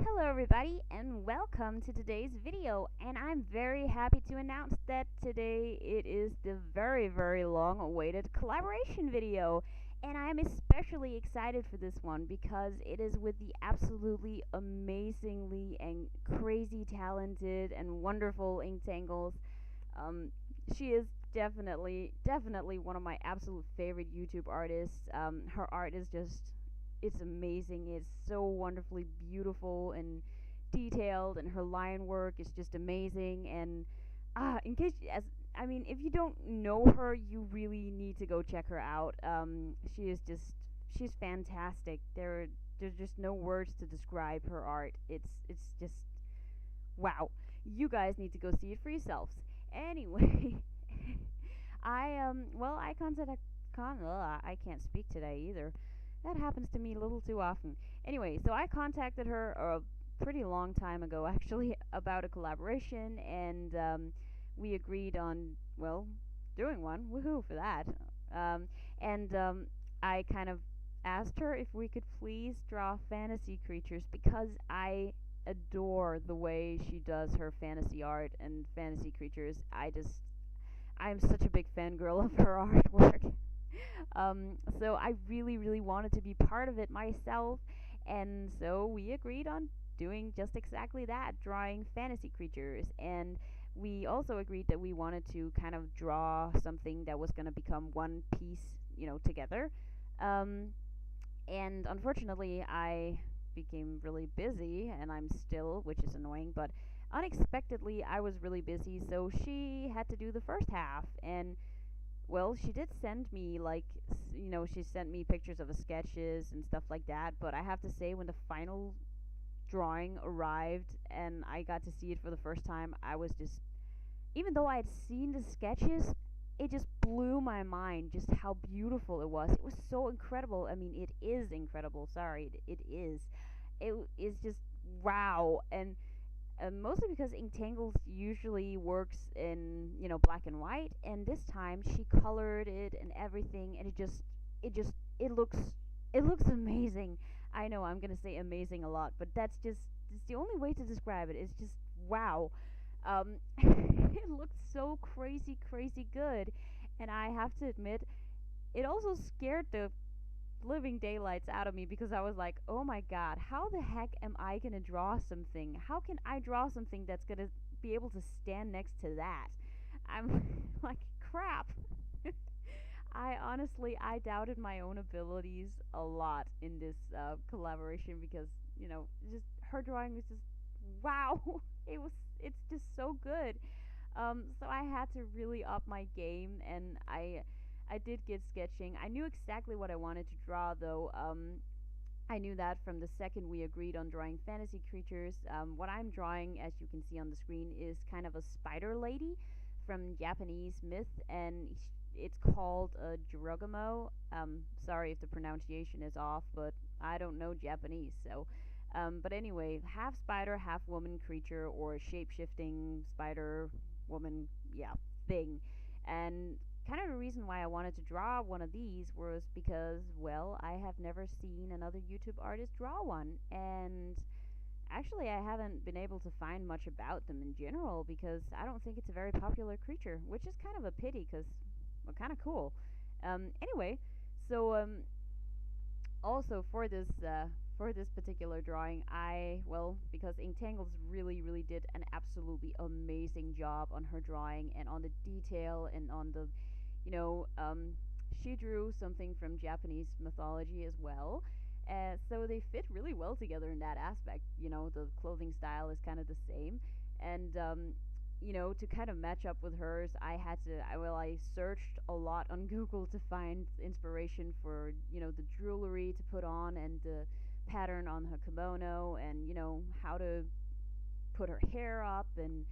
Hello everybody and welcome to today's video, and I'm very happy to announce that today it is the very long awaited collaboration video, and I'm especially excited for this one because it is with the absolutely amazingly and crazy talented and wonderful Inktangles. Um, she is definitely one of my absolute favorite YouTube artists. Her art is just, it's amazing. It's so wonderfully beautiful and detailed, and her line work is just amazing. And in case as I mean, if you don't know her, you really need to go check her out. She's fantastic. There's just no words to describe her art. It's just wow. You guys need to go see it for yourselves. Anyway, I contacted I can't speak today either. That happens to me a little too often. Anyway, so I contacted her a pretty long time ago actually about a collaboration, and we agreed on, well, doing one. Woohoo for that. Um, and I kind of asked her if we could please draw fantasy creatures because I adore the way she does her fantasy art and fantasy creatures. I'm such a big fangirl of her artwork. So I really wanted to be part of it myself, and so we agreed on doing just exactly that, drawing fantasy creatures. And we also agreed that we wanted to kind of draw something that was going to become one piece, together. Um, and unfortunately, I became really busy, and I'm still, which is annoying, but unexpectedly, I was really busy, so she had to do the first half. And well, she did send me she sent me pictures of the sketches and stuff like that. But I have to say, when the final drawing arrived and I got to see it for the first time, I was just, even though I had seen the sketches, it just blew my mind just how beautiful it was. It was so incredible. I mean, it is incredible. Sorry, it is. It is just wow. And mostly because Inktangles usually works in black and white, and this time she colored it and everything, and it just it looks amazing. I know I'm gonna say amazing a lot, but it's the only way to describe it. It's just wow. It looked so crazy good, and I have to admit, it also scared the living daylights out of me because I was like, oh my god, how the heck am I gonna draw something? How can I draw something that's gonna be able to stand next to that? I'm like, crap. I doubted my own abilities a lot in this collaboration because just her drawing was just wow. It's just so good. So I had to really up my game, and I did get sketching. I knew exactly what I wanted to draw, though. I knew that from the second we agreed on drawing fantasy creatures. What I'm drawing, as you can see on the screen, is kind of a spider lady from Japanese myth, and it's called a Jirogamo. Sorry if the pronunciation is off, but I don't know Japanese, so. But anyway, half spider, half woman creature, or shape shifting spider woman, yeah, thing. And kind of the reason why I wanted to draw one of these was because, well, I have never seen another YouTube artist draw one, and actually I haven't been able to find much about them in general because I don't think it's a very popular creature, which is kind of a pity because, well, kind of cool. Anyway, so also for this particular drawing, because Inktangles really did an absolutely amazing job on her drawing and on the detail and on the, you know, um, she drew something from Japanese mythology as well. So they fit really well together in that aspect. The clothing style is kind of the same, and to kind of match up with hers, I searched a lot on Google to find inspiration for the jewelry to put on and the pattern on her kimono, and how to put her hair up. And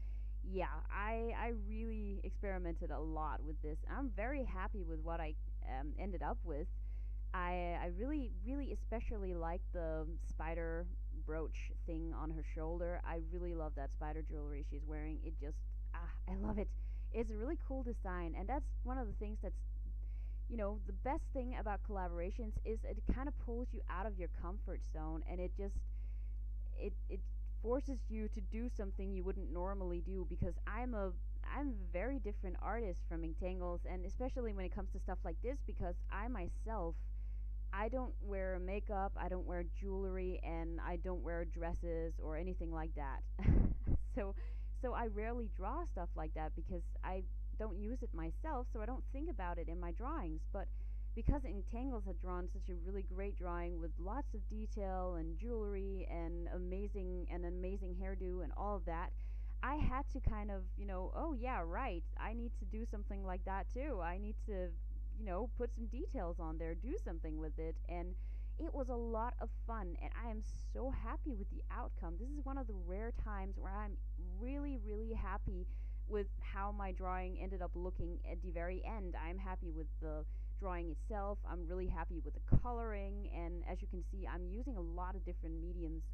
yeah, I really experimented a lot with this. I'm very happy with what I ended up with. I really especially like the spider brooch thing on her shoulder. I really love that spider jewelry she's wearing. I love it. It's a really cool design, and that's one of the things that's the best thing about collaborations is it kind of pulls you out of your comfort zone, and it forces you to do something you wouldn't normally do, because I'm a very different artist from Inktangles, and especially when it comes to stuff like this, because I myself, I don't wear makeup, I don't wear jewelry, and I don't wear dresses or anything like that. so so I rarely draw stuff like that because I don't use it myself, so I don't think about it in my drawings. But because Entangles had drawn such a really great drawing with lots of detail and jewelry and amazing hairdo and all of that, I had to kind of, oh yeah, right, I need to do something like that too. I need to, put some details on there, do something with it. And it was a lot of fun, and I am so happy with the outcome. This is one of the rare times where I'm really, really happy with how my drawing ended up looking at the very end. I'm happy with the drawing itself. I'm really happy with the coloring, and as you can see, I'm using a lot of different mediums.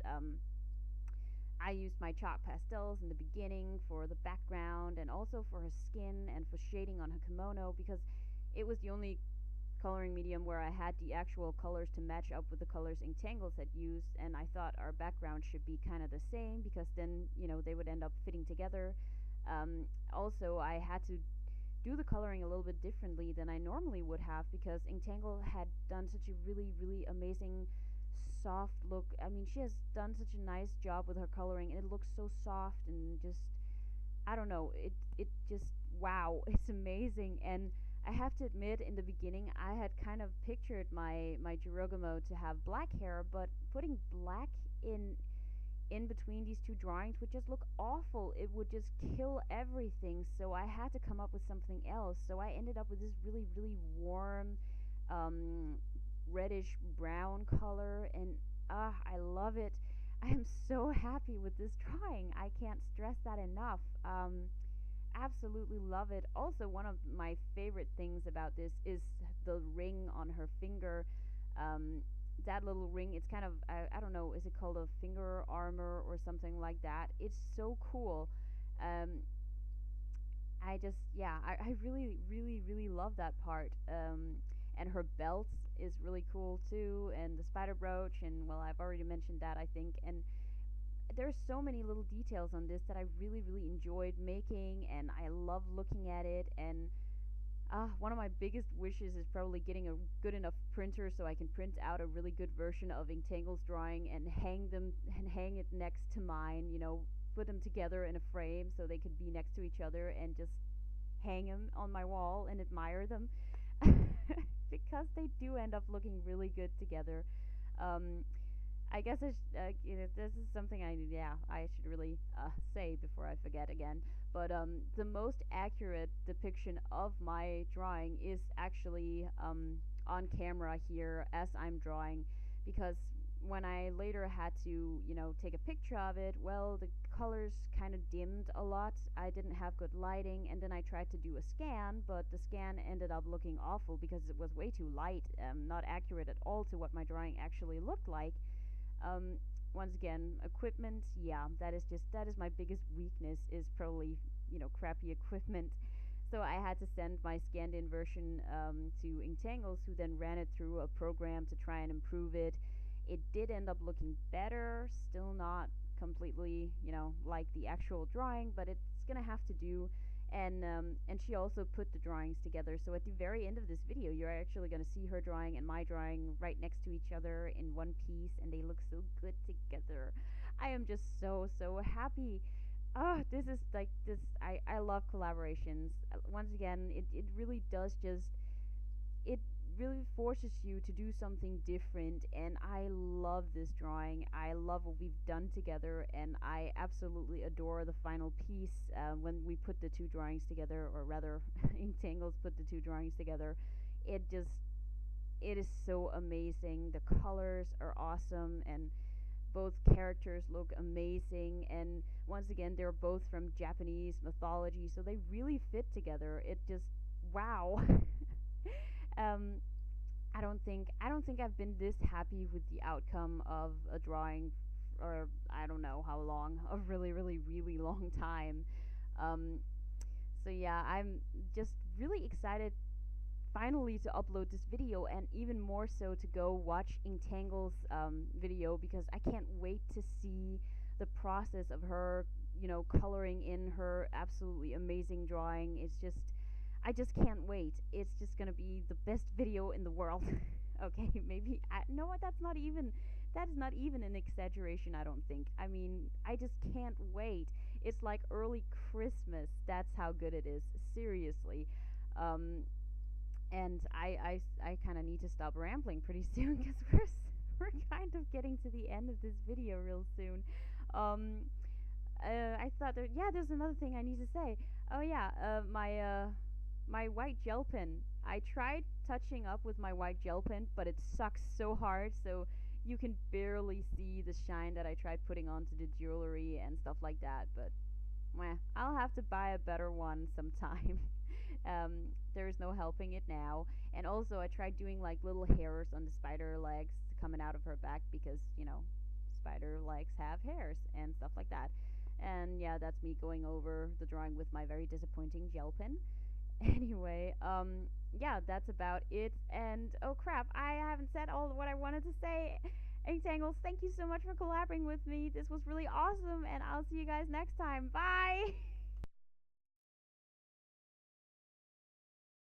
I used my chalk pastels in the beginning for the background, and also for her skin and for shading on her kimono, because it was the only coloring medium where I had the actual colors to match up with the colors Inktangles had used, and I thought our background should be kind of the same, because then, they would end up fitting together. Also, I had to do the coloring a little bit differently than I normally would have, because Inktangle had done such a really, really amazing soft look. I mean, she has done such a nice job with her coloring, and it looks so soft and just, I don't know, it just, wow, it's amazing. And I have to admit, in the beginning, I had kind of pictured my Jirogamo to have black hair, but putting black in between these two drawings would just look awful. It would just kill everything. So I had to come up with something else. So I ended up with this really, really warm, reddish brown color, and I love it. I am so happy with this drawing. I can't stress that enough. Absolutely love it. Also, one of my favorite things about this is the ring on her finger. That little ring, it's kind of, I don't know, is it called a finger armor or something like that? It's so cool. I just, yeah, I really, really, really love that part. And her belt is really cool too, and the spider brooch, and well, I've already mentioned that, I think. And there's so many little details on this that I really, really enjoyed making, and I love looking at it. And one of my biggest wishes is probably getting a good enough printer so I can print out a really good version of Inktangel's drawing and hang it next to mine. Put them together in a frame so they could be next to each other, and just hang them on my wall and admire them, because they do end up looking really good together. Um, I guess this is something I should really say before I forget again. But the most accurate depiction of my drawing is actually on camera here as I'm drawing, because when I later had to, take a picture of it, well, the colors kind of dimmed a lot. I didn't have good lighting, and then I tried to do a scan, but the scan ended up looking awful because it was way too light, not accurate at all to what my drawing actually looked like. Um, Once again, equipment, yeah, that is my biggest weakness, is probably, crappy equipment. So I had to send my scanned in version to Inktangles, who then ran it through a program to try and improve it. It did end up looking better, still not completely, like the actual drawing, but it's gonna have to do. And she also put the drawings together. So at the very end of this video, you're actually gonna see her drawing and my drawing right next to each other in one piece, and they look so good together. I am just so, so happy. This is like this. I love collaborations. Once again, it really does just, it really forces you to do something different, and I love this drawing. I love what we've done together, and I absolutely adore the final piece when we put the two drawings together, or rather Inktanglez put the two drawings together. It just, it is so amazing. The colors are awesome, and both characters look amazing, and once again, they're both from Japanese mythology, so they really fit together. It just, wow. um, I don't think I've been this happy with the outcome of a drawing, or I don't know how long, a really, really, really long time. Um, so yeah, I'm just really excited finally to upload this video, and even more so to go watch Inktangles video, because I can't wait to see the process of her, coloring in her absolutely amazing drawing. I just can't wait. It's just gonna be the best video in the world. Okay, maybe no, that's not even an exaggeration. I don't think. I mean, I just can't wait. It's like early Christmas. That's how good it is. Seriously. Um, and I kind of need to stop rambling pretty soon because we're kind of getting to the end of this video real soon. Um, I thought there's another thing I need to say. Oh yeah, my white gel pen. I tried touching up with my white gel pen, but it sucks so hard, so you can barely see the shine that I tried putting onto the jewelry and stuff like that. But meh, I'll have to buy a better one sometime. There is no helping it now. And also, I tried doing like little hairs on the spider legs coming out of her back because spider legs have hairs and stuff like that. And yeah, that's me going over the drawing with my very disappointing gel pen. Anyway, yeah, that's about it. And oh crap, I haven't said all what I wanted to say. Tangles, thank you so much for collaborating with me. This was really awesome, and I'll see you guys next time. Bye!